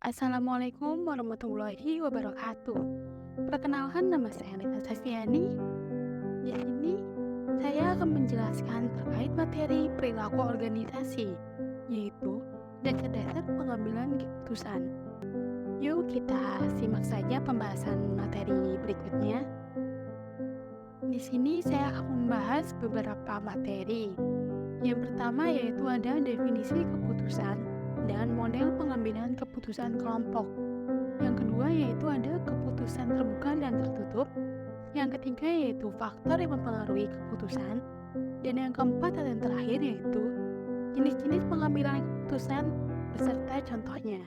Assalamualaikum warahmatullahi wabarakatuh. Perkenalkan, nama saya Lita Safiani. Di sini saya akan menjelaskan terkait materi perilaku organisasi, yaitu dasar-dasar pengambilan keputusan. Yuk kita simak saja pembahasan materi berikutnya. Di sini saya akan membahas beberapa materi. Yang pertama yaitu ada definisi keputusan dan model pengambilan keputusan kelompok. Yang kedua yaitu ada keputusan terbuka dan tertutup. Yang ketiga yaitu faktor yang mempengaruhi keputusan. Dan yang keempat dan yang terakhir yaitu jenis-jenis pengambilan keputusan beserta contohnya.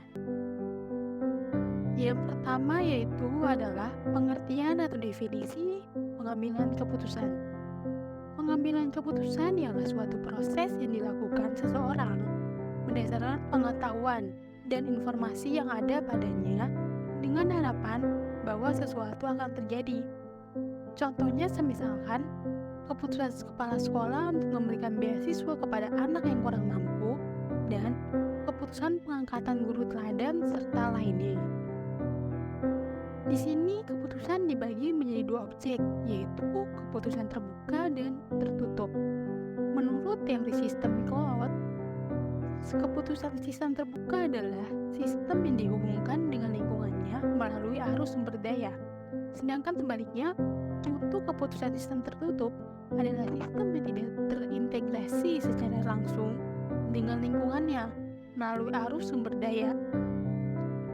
Yang pertama yaitu adalah pengertian atau definisi pengambilan keputusan. Pengambilan keputusan ialah suatu proses yang dilakukan seseorang berdasarkan pengetahuan dan informasi yang ada padanya dengan harapan bahwa sesuatu akan terjadi. Contohnya semisalkan keputusan kepala sekolah untuk memberikan beasiswa kepada anak yang kurang mampu dan keputusan pengangkatan guru teladan serta lainnya. Di sini keputusan dibagi menjadi dua objek, yaitu keputusan terbuka dan tertutup. Menurut teori sistem Claude, keputusan sistem terbuka adalah sistem yang dihubungkan dengan lingkungannya melalui arus sumber daya. Sedangkan sebaliknya, untuk keputusan sistem tertutup adalah sistem yang tidak terintegrasi secara langsung dengan lingkungannya melalui arus sumber daya.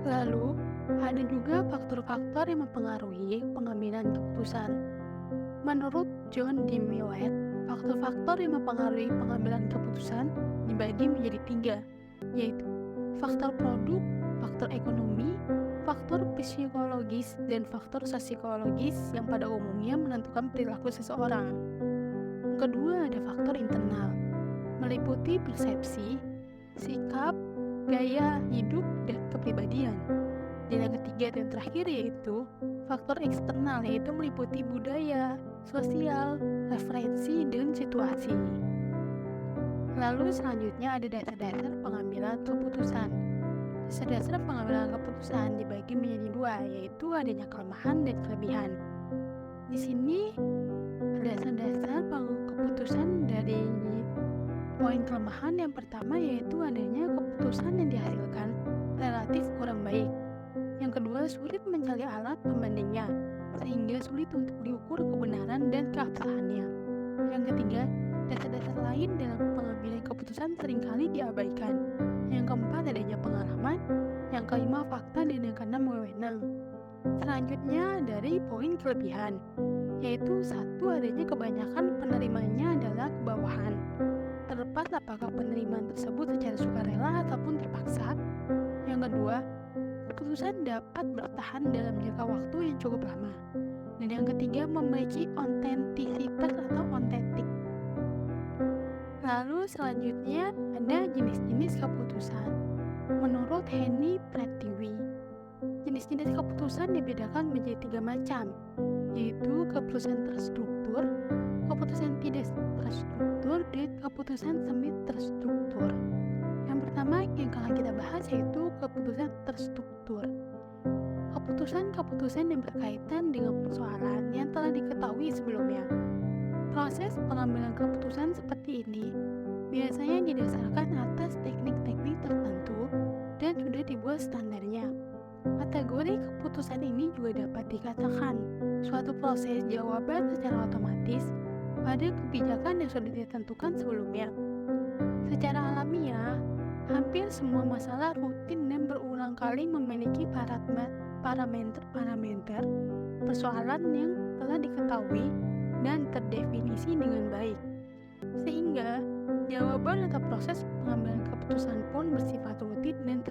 Lalu, ada juga faktor-faktor yang mempengaruhi pengambilan keputusan. Menurut John D. Millett, faktor-faktor yang mempengaruhi pengambilan keputusan dibagi menjadi tiga, yaitu faktor produk, faktor ekonomi, faktor psikologis, dan faktor sosiologis yang pada umumnya menentukan perilaku seseorang. Kedua, ada faktor internal, meliputi persepsi, sikap, gaya hidup, dan kepribadian. Dan yang ketiga dan terakhir yaitu faktor eksternal, yaitu meliputi budaya, sosial, referensi, dan situasi. Lalu selanjutnya ada dasar-dasar pengambilan keputusan. Dasar-dasar pengambilan keputusan dibagi menjadi dua, yaitu adanya kelemahan dan kelebihan. Di sini dasar-dasar keputusan dari poin kelemahan yang pertama yaitu adanya keputusan yang dihasilkan relatif kurang baik. Yang kedua, sulit mencari alat pembandingnya, sehingga sulit untuk diukur kebenaran dan keabsahannya. Yang ketiga, dasar-dasar lain dalam pengambilan keputusan seringkali diabaikan. Yang keempat, adanya pengalaman. Yang kelima, fakta. Dan yang keenam, wewenang. Selanjutnya, dari poin kelebihan, yaitu satu, adanya kebanyakan penerimanya adalah kebawahan. Terlepas apakah penerimaan tersebut secara sukarela ataupun terpaksa. Yang kedua, keputusan dapat bertahan dalam jangka waktu yang cukup lama. Dan yang ketiga, memiliki otentisitas atau otentik. Lalu selanjutnya ada jenis-jenis keputusan. Menurut Henny Pratiwi, jenis-jenis keputusan dibedakan menjadi tiga macam, yaitu keputusan terstruktur, keputusan tidak terstruktur, dan keputusan semi terstruktur. Yang pertama yang akan kita bahas yaitu keputusan terstruktur. Keputusan-keputusan yang berkaitan dengan persoalan yang telah diketahui sebelumnya. Proses pengambilan keputusan seperti ini biasanya didasarkan atas teknik-teknik tertentu dan sudah dibuat standarnya. Kategori keputusan ini juga dapat dikatakan suatu proses jawaban secara otomatis pada kebijakan yang sudah ditentukan sebelumnya. Secara alamiah, hampir semua masalah rutin dan berulang kali memiliki parameter persoalan yang telah diketahui dan terdefinisi dengan baik. Sehingga, jawaban atau proses pengambilan keputusan pun bersifat rutin dan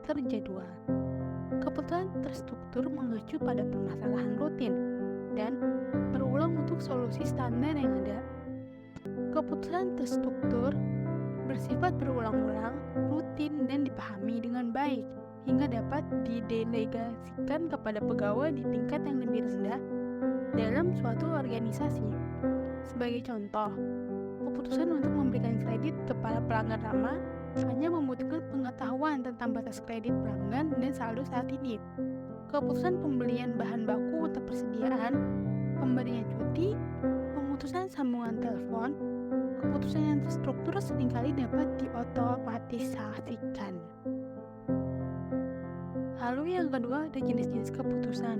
terjadwal. Keputusan terstruktur mengacu pada permasalahan rutin dan berulang untuk solusi standar yang ada. Keputusan terstruktur bersifat berulang-ulang, rutin, dan dipahami dengan baik hingga dapat didelegasikan kepada pegawai di tingkat yang lebih rendah dalam suatu organisasi. Sebagai contoh, keputusan untuk memberikan kredit kepada pelanggan lama hanya membutuhkan pengetahuan tentang batas kredit pelanggan dan saldo saat ini. Keputusan pembelian bahan baku untuk persediaan, pemberian cuti, pemutusan sambungan telepon, keputusan yang terstruktur seringkali dapat diotomatisasikan. Lalu yang kedua ada jenis-jenis keputusan,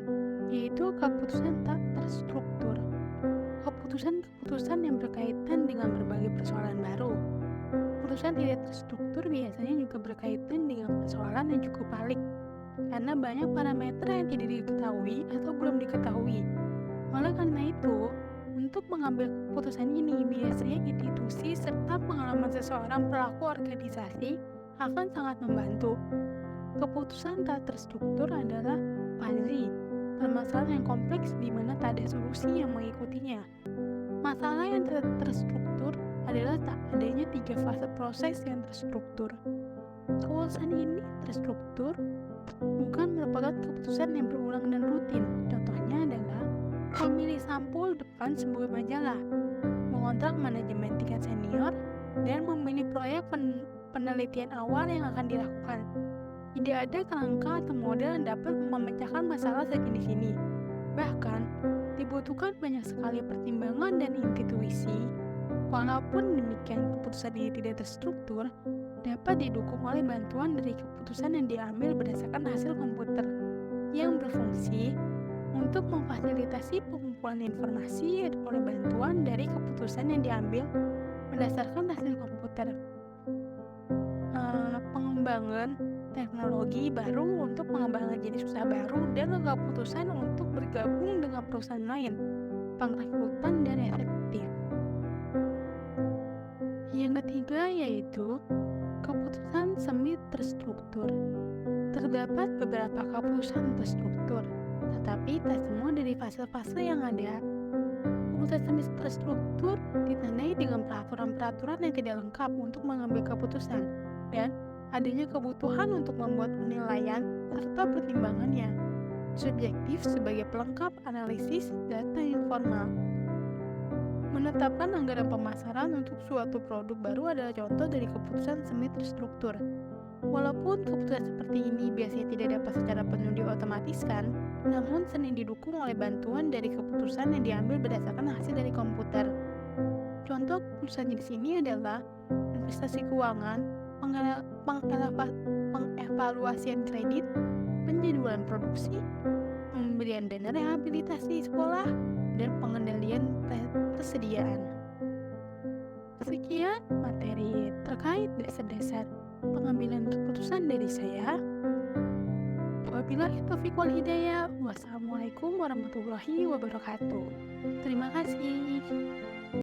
yaitu keputusan tak terstruktur. Keputusan-keputusan yang berkaitan dengan berbagai persoalan baru. Keputusan tidak terstruktur biasanya juga berkaitan dengan persoalan yang cukup pelik, karena banyak parameter yang tidak diketahui atau belum diketahui. Oleh karena itu, untuk mengambil keputusan ini biasanya institusi serta pengalaman seseorang pelaku organisasi akan sangat membantu. Keputusan tak terstruktur adalah fuzzy, permasalahan yang kompleks di mana tak ada solusi yang mengikutinya. Masalah yang terstruktur adalah tak adanya 3 fase proses yang terstruktur. Keputusan ini terstruktur bukan merupakan keputusan yang berulang dan rutin. Contohnya adalah memilih sampul depan sebuah majalah, mengontrak manajemen tingkat senior, dan memilih proyek penelitian awal yang akan dilakukan. Tidak ada kerangka atau model yang dapat memecahkan masalah sejenis ini. Bahkan, dibutuhkan banyak sekali pertimbangan dan intuisi. Walaupun demikian, keputusan ini tidak terstruktur, dapat didukung oleh bantuan dari keputusan yang diambil berdasarkan hasil komputer yang berfungsi untuk memfasilitasi pengumpulan informasi oleh bantuan dari keputusan yang diambil berdasarkan hasil komputer. Pengembangan teknologi baru untuk pengembangan jenis usaha baru dan keputusan untuk bergabung dengan perusahaan lain, pengrekrutan dan efektif. Yang ketiga yaitu keputusan semi terstruktur. Terdapat beberapa keputusan terstruktur, tetapi tak semua dari fase-fase yang ada. Keputusan semi terstruktur ditandai dengan peraturan-peraturan yang tidak lengkap untuk mengambil keputusan dan adanya kebutuhan untuk membuat penilaian serta pertimbangannya. Subjektif sebagai pelengkap analisis data yang formal. Menetapkan anggaran pemasaran untuk suatu produk baru adalah contoh dari keputusan semi terstruktur. Walaupun keputusan seperti ini biasanya tidak dapat secara penuh diotomatiskan, namun sering didukung oleh bantuan dari keputusan yang diambil berdasarkan hasil dari komputer. Contoh keputusan jenis ini adalah investasi keuangan, pengevaluasian kredit, penjadwalan produksi, pemberian dana rehabilitasi sekolah, dan pengendalian persediaan. Sekian materi terkait dasar-dasar pengambilan keputusan dari saya. Wabillahi taufiq wal hidayah. Wassalamualaikum warahmatullahi wabarakatuh. Terima kasih.